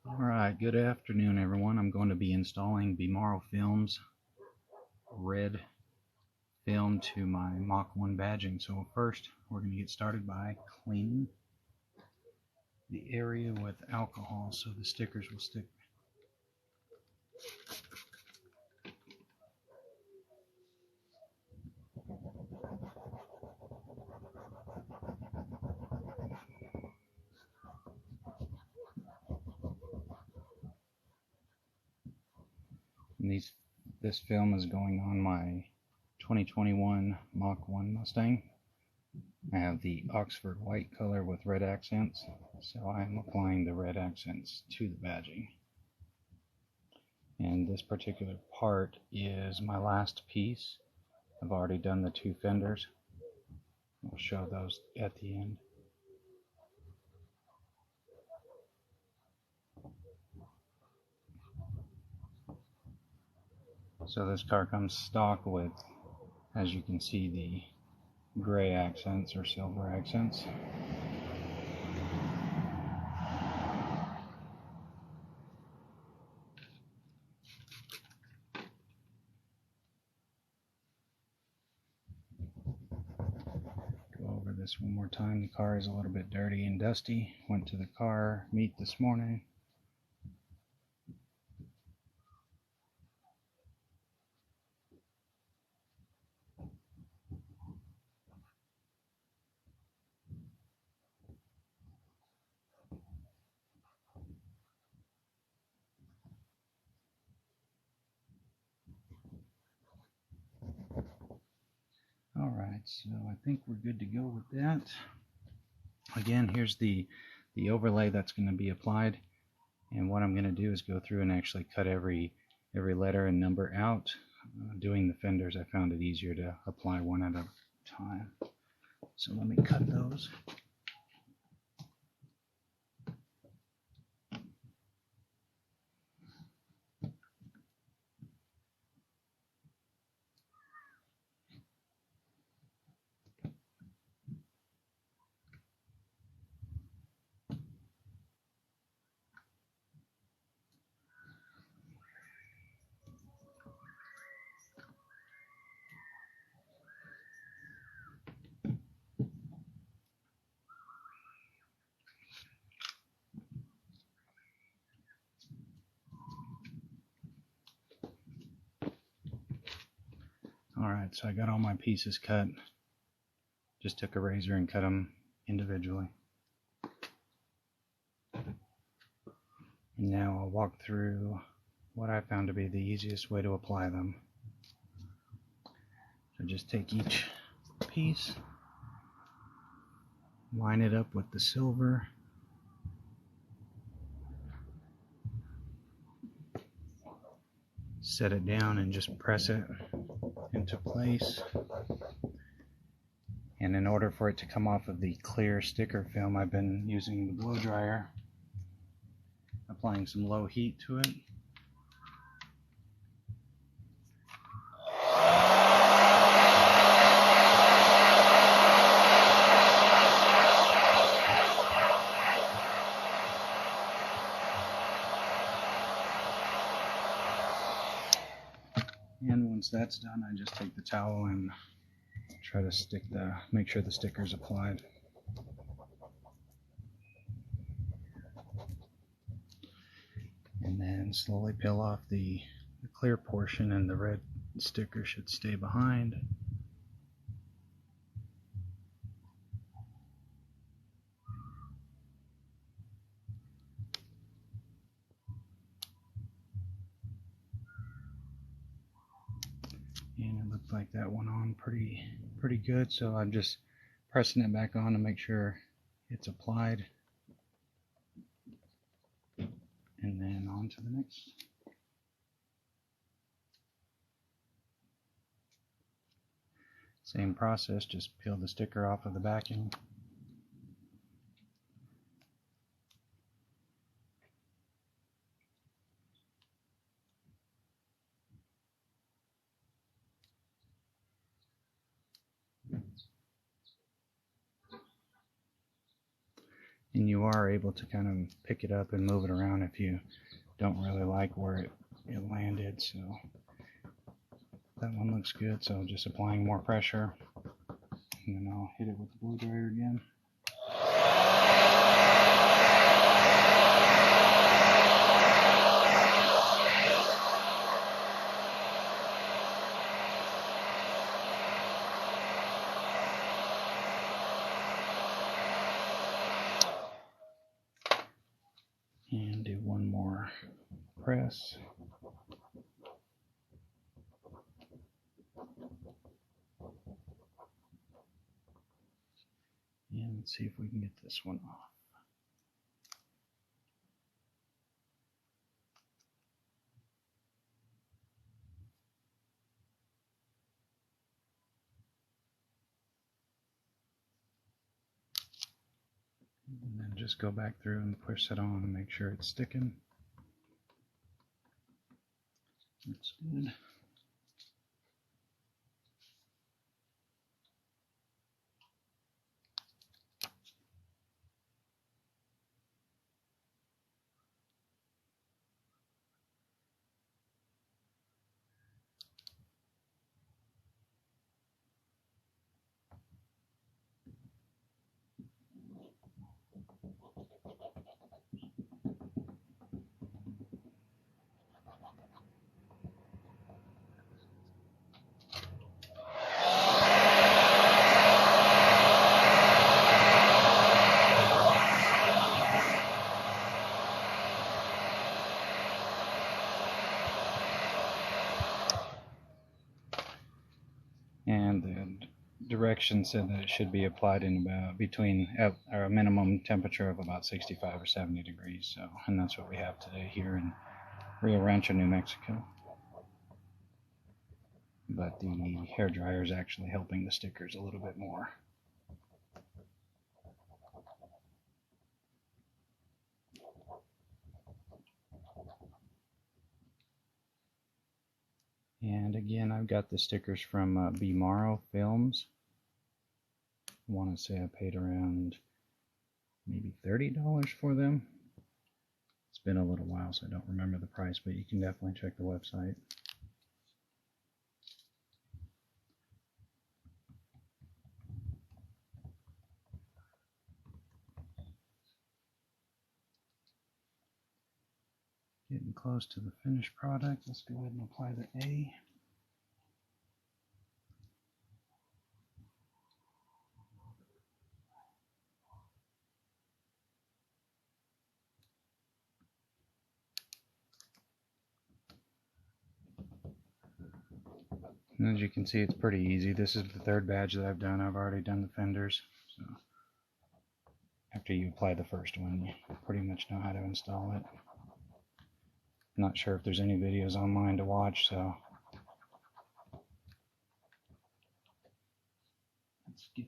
Alright, good afternoon everyone. I'm going to be installing Bemaro Films red film to my Mach1 badging. So first we're going to get started by cleaning the area with alcohol so the stickers will stick. And this film is going on my 2021 Mach1 Mustang. I have the Oxford white color with red accents, so I'm applying the red accents to the badging. And this particular part is my last piece. I've already done the two fenders. I'll show those at the end. So this car comes stock with, as you can see, the gray accents or silver accents. Go over this one more time. The car is a little bit dirty and dusty. Went to the car meet this morning. Alright, so I think we're good to go with that. Again, here's the overlay that's going to be applied, and what I'm going to do is go through and actually cut every letter and number out. Doing the fenders, I found it easier to apply one at a time. So let me cut those. Alright, so I got all my pieces cut. Just took a razor and cut them individually. And now I'll walk through what I found to be the easiest way to apply them. So just take each piece, line it up with the silver, set it down and just press it into place. And in order for it to come off of the clear sticker film, I've been using the blow dryer, applying some low heat to it. And once that's done, I just take the towel and try to make sure the sticker's applied. And then slowly peel off the clear portion, and the red sticker should stay behind. And it looked like that went on pretty good, so I'm just pressing it back on to make sure it's applied, and then on to the next. Same process, just peel the sticker off of the backing. and you are able to kind of pick it up and move it around if you don't really like where it landed. So that one looks good, so just applying more pressure, and then I'll hit it with the blow dryer again. And do one more press. And let's see if we can get this one off. And then just go back through and push it on and make sure it's sticking. That's good. And the direction said that it should be applied in about between a minimum temperature of about 65 or 70 degrees. So, and that's what we have today here in Rio Rancho, New Mexico. But the hair dryer is actually helping the stickers a little bit more. And again, I've got the stickers from Bemaro Films. I want to say I paid around maybe $30 for them. It's been a little while, so I don't remember the price, but you can definitely check the website. Getting close to the finished product. Let's go ahead and apply the A. And as you can see, it's pretty easy. This is the third badge that I've done. I've already done the fenders. So after you apply the first one, you pretty much know how to install it. I'm not sure if there's any videos online to watch, so let's get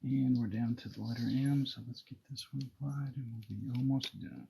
And we're down to the letter M, so let's get this one applied and we'll be almost done.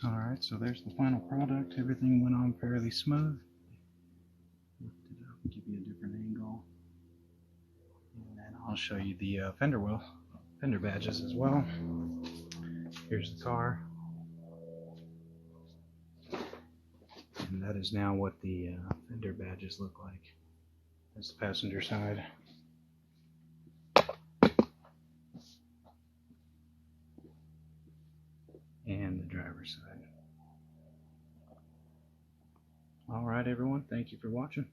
Alright, so there's the final product. Everything went on fairly smooth. Lift it up, give you a different angle. And then I'll show you the fender badges as well. Here's the car. And that is now what the fender badges look like. That's the passenger side. And the driver's side. Alright everyone, thank you for watching.